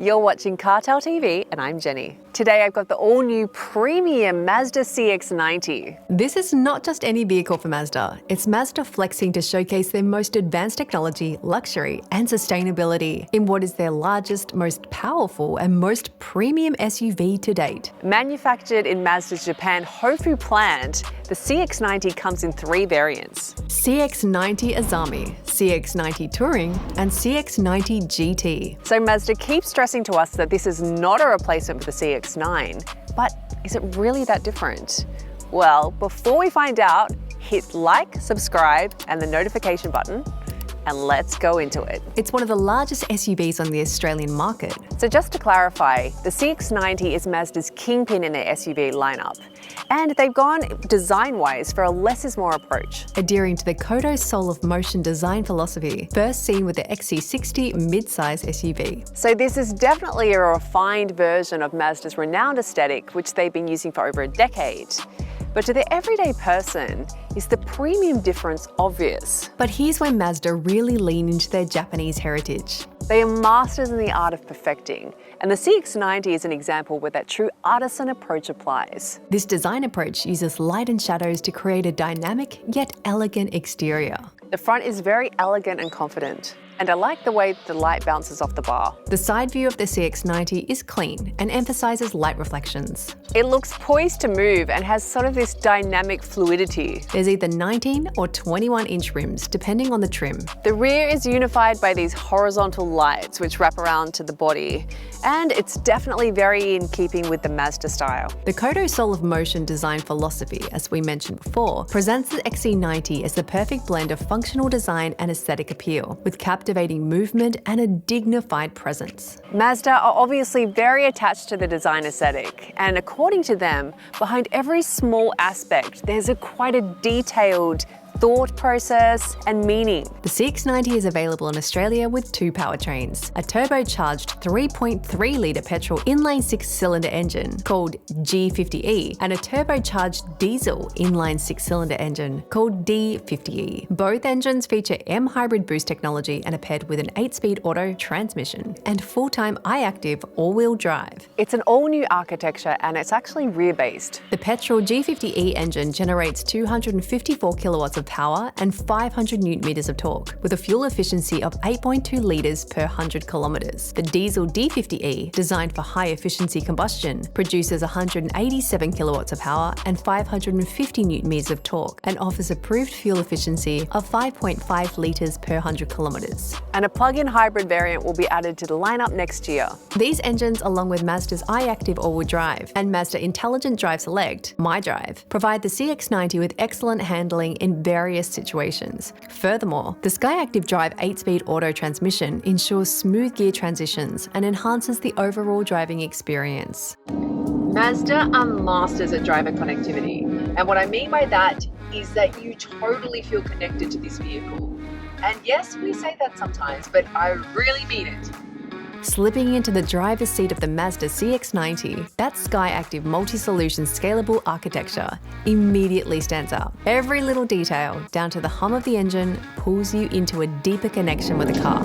You're watching CarTell.tv and I'm Jenny. Today I've got the all-new premium Mazda CX-90. This is not just any vehicle for Mazda. It's Mazda flexing to showcase their most advanced technology, luxury and sustainability in what is their largest, most powerful and most premium SUV to date. Manufactured in Mazda's Japan Hofu plant, the CX-90 comes in 3 variants. CX-90 Azami, CX-90 Touring and CX-90 GT. So Mazda keeps stressing to us that this is not a replacement for the CX-9, but is it really that different? Well, before we find out, hit like, subscribe and the notification button, and let's go into it. It's one of the largest SUVs on the Australian market. So just to clarify, the CX-90 is Mazda's kingpin in their SUV lineup. And they've gone design-wise for a less is more approach. Adhering to the Kodo-Soul of Motion design philosophy, first seen with the XC60 mid-size SUV. So this is definitely a refined version of Mazda's renowned aesthetic, which they've been using for over a decade. But to the everyday person, is the premium difference obvious? But here's where Mazda really lean into their Japanese heritage. They are masters in the art of perfecting, and the CX-90 is an example where that true artisan approach applies. This design approach uses light and shadows to create a dynamic yet elegant exterior. The front is very elegant and confident, and I like the way the light bounces off the bar. The side view of the CX-90 is clean and emphasizes light reflections. It looks poised to move and has sort of this dynamic fluidity. There's either 19 or 21-inch rims, depending on the trim. The rear is unified by these horizontal lights which wrap around to the body, and it's definitely very in keeping with the Mazda style. The Kodo-Soul of Motion design philosophy, as we mentioned before, presents the XC90 as the perfect blend of functional design and aesthetic appeal, with captivating movement and a dignified presence. Mazda are obviously very attached to the design aesthetic, and according to them, behind every small aspect, there's quite a detailed thought process and meaning. The CX-90 is available in Australia with 2 powertrains, a turbocharged 3.3-litre petrol inline 6-cylinder engine called G50E and a turbocharged diesel inline 6-cylinder engine called D50E. Both engines feature M-hybrid boost technology and are paired with an 8-speed auto transmission and full-time iActive all-wheel drive. It's an all-new architecture and it's actually rear-based. The petrol G50E engine generates 254 kilowatts of power and 500 newton meters of torque, with a fuel efficiency of 8.2 litres per 100 kilometres. The diesel D50E, designed for high efficiency combustion, produces 187 kilowatts of power and 550 newton meters of torque and offers approved fuel efficiency of 5.5 litres per 100 kilometres. And a plug-in hybrid variant will be added to the lineup next year. These engines, along with Mazda's iActive all-wheel drive and Mazda Intelligent Drive Select, MyDrive, provide the CX-90 with excellent handling in various situations. Furthermore, the SkyActiv Drive 8-speed auto transmission ensures smooth gear transitions and enhances the overall driving experience. Mazda are masters at driver connectivity, and what I mean by that is that you totally feel connected to this vehicle. And yes, we say that sometimes, but I really mean it. Slipping into the driver's seat of the Mazda CX-90, that SkyActiv multi-solution scalable architecture immediately stands out. Every little detail, down to the hum of the engine, pulls you into a deeper connection with the car.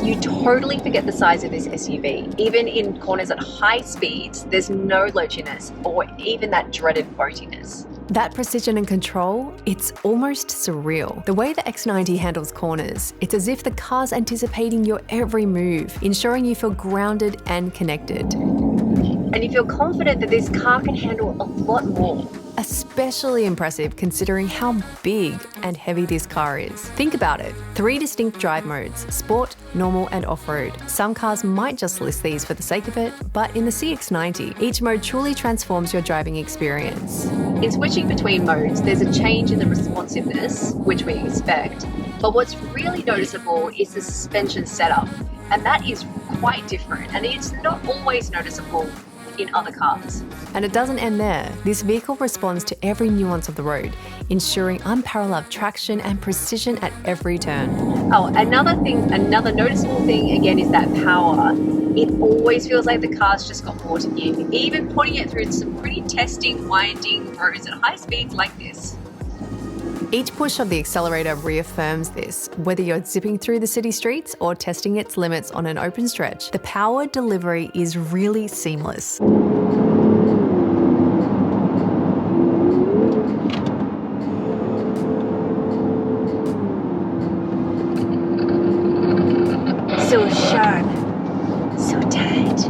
You totally forget the size of this SUV. Even in corners at high speeds, there's no lurchiness or even that dreaded boatiness. That precision and control, it's almost surreal. The way the X90 handles corners, it's as if the car's anticipating your every move, ensuring you feel grounded and connected. And you feel confident that this car can handle a lot more. Especially impressive considering how big and heavy this car is. Think about it, 3 distinct drive modes, sport, normal and off-road. Some cars might just list these for the sake of it, but in the CX-90, each mode truly transforms your driving experience. In switching between modes, there's a change in the responsiveness, which we expect, but what's really noticeable is the suspension setup, and that is quite different, and it's not always noticeable in other cars. And it doesn't end there. This vehicle responds to every nuance of the road, ensuring unparalleled traction and precision at every turn. Oh, another noticeable thing again is that power. It always feels like the car's just got more to give, even putting it through some pretty testing, winding roads at high speeds like this. Each push of the accelerator reaffirms this. Whether you're zipping through the city streets or testing its limits on an open stretch, the power delivery is really seamless. So sharp, so tight.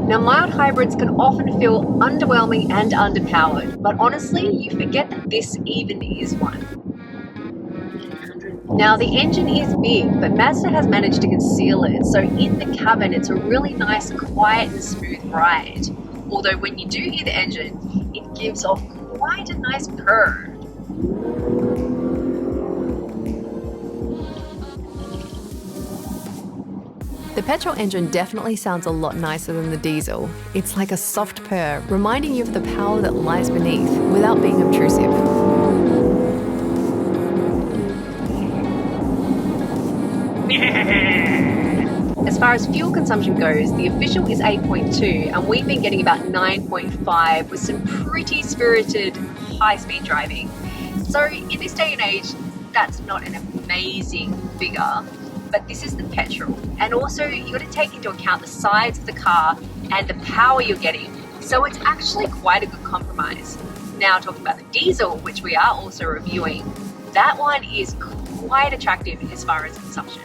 Now, mild hybrids can often feel underwhelming and underpowered, but honestly, you forget that this even is one. Now, the engine is big, but Mazda has managed to conceal it, so in the cabin, it's a really nice, quiet and smooth ride. Although when you do hear the engine, it gives off quite a nice purr. The petrol engine definitely sounds a lot nicer than the diesel. It's like a soft purr, reminding you of the power that lies beneath without being obtrusive. As far as fuel consumption goes, the official is 8.2 and we've been getting about 9.5 with some pretty spirited high-speed driving. So in this day and age, that's not an amazing figure. But this is the petrol, and also you got to take into account the size of the car and the power you're getting, so it's actually quite a good compromise. Now talking about the diesel, which we are also reviewing, that one is quite attractive as far as consumption.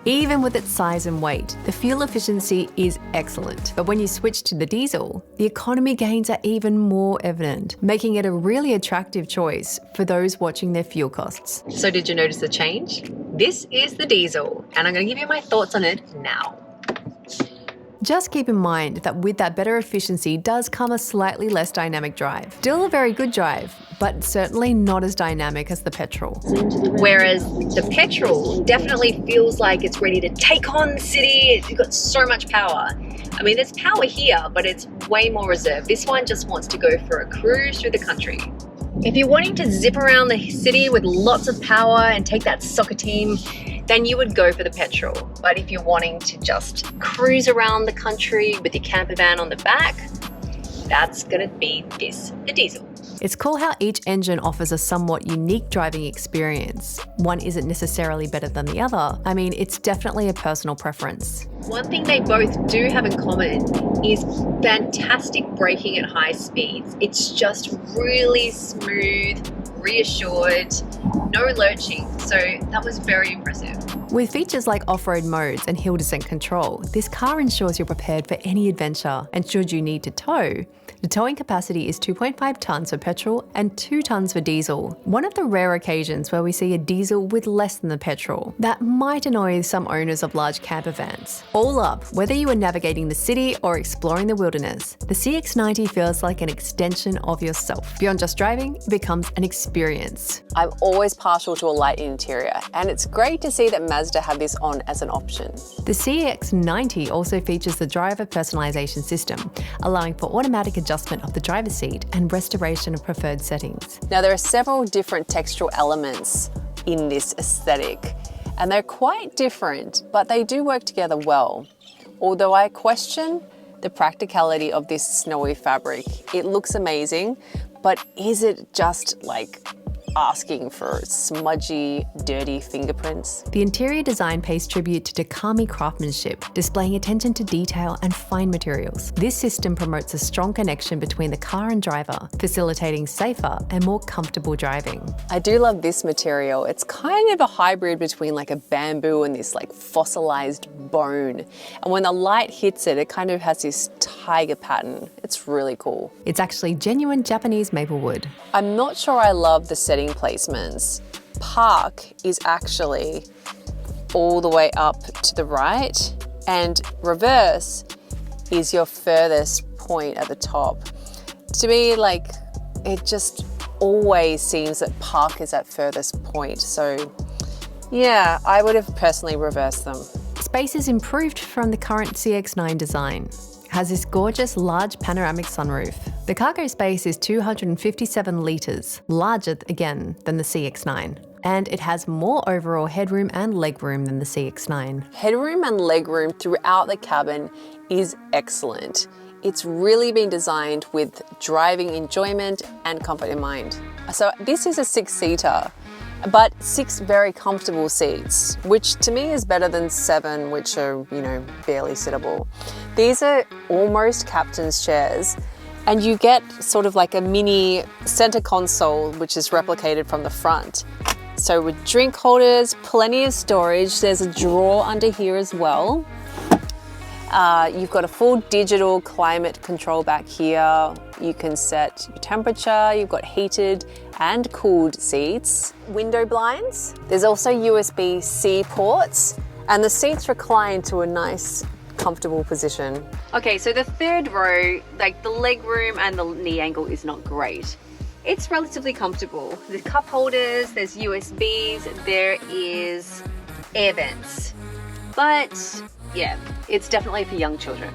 Even with its size and weight, the fuel efficiency is excellent. But when you switch to the diesel, the economy gains are even more evident, making it a really attractive choice for those watching their fuel costs. So did you notice the change? This is the diesel, and I'm going to give you my thoughts on it now. Just keep in mind that with that better efficiency does come a slightly less dynamic drive. Still a very good drive, but certainly not as dynamic as the petrol. Whereas the petrol definitely feels like it's ready to take on the city. It's got so much power. I mean, there's power here, but it's way more reserved. This one just wants to go for a cruise through the country. If you're wanting to zip around the city with lots of power and take that soccer team, then you would go for the petrol. But if you're wanting to just cruise around the country with your camper van on the back, that's gonna be the diesel. It's cool how each engine offers a somewhat unique driving experience. One isn't necessarily better than the other. I mean, it's definitely a personal preference. One thing they both do have in common is fantastic braking at high speeds. It's just really smooth, reassured, no lurching. So that was very impressive. With features like off-road modes and hill descent control, this car ensures you're prepared for any adventure. And should you need to tow, the towing capacity is 2.5 tonnes for petrol and 2 tonnes for diesel. One of the rare occasions where we see a diesel with less than the petrol. That might annoy some owners of large camper vans. All up, whether you are navigating the city or exploring the wilderness, the CX-90 feels like an extension of yourself. Beyond just driving, it becomes an experience. I'm always partial to a light interior, and it's great to see that Mazda have this on as an option. The CX-90 also features the driver personalization system, allowing for automatic adjustment of the driver's seat and restoration of preferred settings. Now, there are several different textural elements in this aesthetic, and they're quite different, but they do work together well. Although I question the practicality of this snowy fabric. It looks amazing, but is it just like asking for smudgy, dirty fingerprints? The interior design pays tribute to Takami craftsmanship, displaying attention to detail and fine materials. This system promotes a strong connection between the car and driver, facilitating safer and more comfortable driving. I do love this material. It's kind of a hybrid between like a bamboo and this like fossilized bone. And when the light hits it, it kind of has this tiger pattern. It's really cool. It's actually genuine Japanese maple wood. I'm not sure I love the setting placements. Park is actually all the way up to the right, and reverse is your furthest point at the top. To me, like, it just always seems that park is at furthest point. So yeah, I would have personally reversed them. Space is improved from the current CX-9 design. Has this gorgeous large panoramic sunroof. The cargo space is 257 litres, larger again than the CX-9. And it has more overall headroom and legroom than the CX-9. Headroom and legroom throughout the cabin is excellent. It's really been designed with driving enjoyment and comfort in mind. So this is a 6-seater, but 6 very comfortable seats, which to me is better than 7, which are, barely sittable. These are almost captain's chairs, and you get sort of like a mini center console, which is replicated from the front. So with drink holders, plenty of storage. There's a drawer under here as well. You've got a full digital climate control back here. You can set your temperature. You've got heated and cooled seats. Window blinds. There's also USB-C ports, and the seats recline to a nice comfortable position. Okay, so the third row, like the leg room and the knee angle is not great. It's relatively comfortable. There's cup holders, there's USBs, there is air vents. But yeah, it's definitely for young children.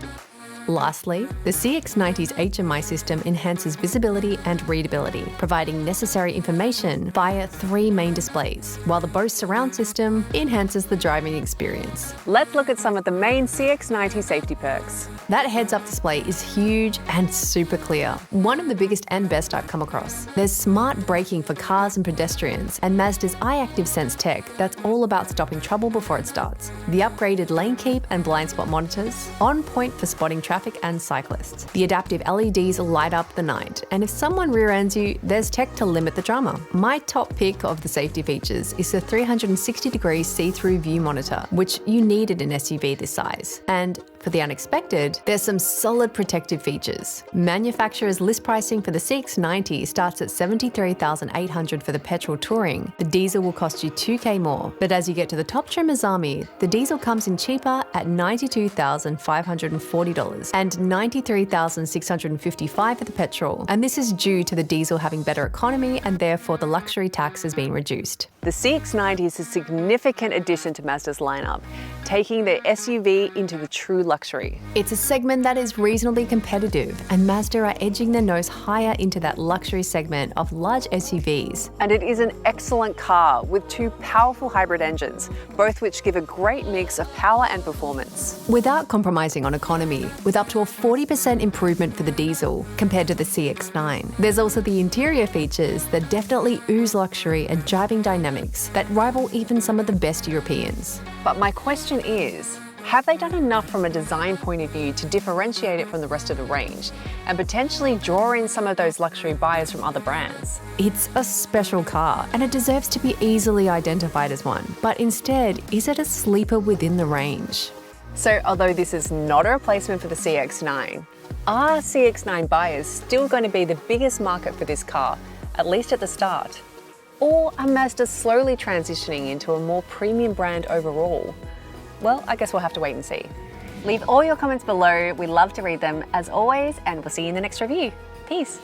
Lastly, the CX-90's HMI system enhances visibility and readability, providing necessary information via 3 main displays, while the Bose surround system enhances the driving experience. Let's look at some of the main CX-90 safety perks. That heads-up display is huge and super clear. One of the biggest and best I've come across. There's smart braking for cars and pedestrians, and Mazda's iActive Sense tech that's all about stopping trouble before it starts. The upgraded lane keep and blind spot monitors, on point for spotting traffic and cyclists. The adaptive LEDs light up the night, and if someone rear-ends you, there's tech to limit the drama. My top pick of the safety features is the 360-degree see-through view monitor, which you needed in an SUV this size. And for the unexpected, there's some solid protective features. Manufacturer's list pricing for the CX-90 starts at $73,800 for the petrol touring. The diesel will cost you $2,000 more, but as you get to the top trim Azami, the diesel comes in cheaper at $92,540 and $93,655 for the petrol. And this is due to the diesel having better economy, and therefore the luxury tax has been reduced. The CX-90 is a significant addition to Mazda's lineup, taking their SUV into the true luxury. It's a segment that is reasonably competitive, and Mazda are edging their nose higher into that luxury segment of large SUVs. And it is an excellent car with 2 powerful hybrid engines, both which give a great mix of power and performance. Without compromising on economy, with up to a 40% improvement for the diesel compared to the CX-9. There's also the interior features that definitely ooze luxury and driving dynamics that rival even some of the best Europeans. But my question is, have they done enough from a design point of view to differentiate it from the rest of the range and potentially draw in some of those luxury buyers from other brands? It's a special car, and it deserves to be easily identified as one. But instead, is it a sleeper within the range? So although this is not a replacement for the CX-9, are CX-9 buyers still going to be the biggest market for this car, at least at the start? Or are Mazda slowly transitioning into a more premium brand overall? Well, I guess we'll have to wait and see. Leave all your comments below. We love to read them as always, and we'll see you in the next review. Peace.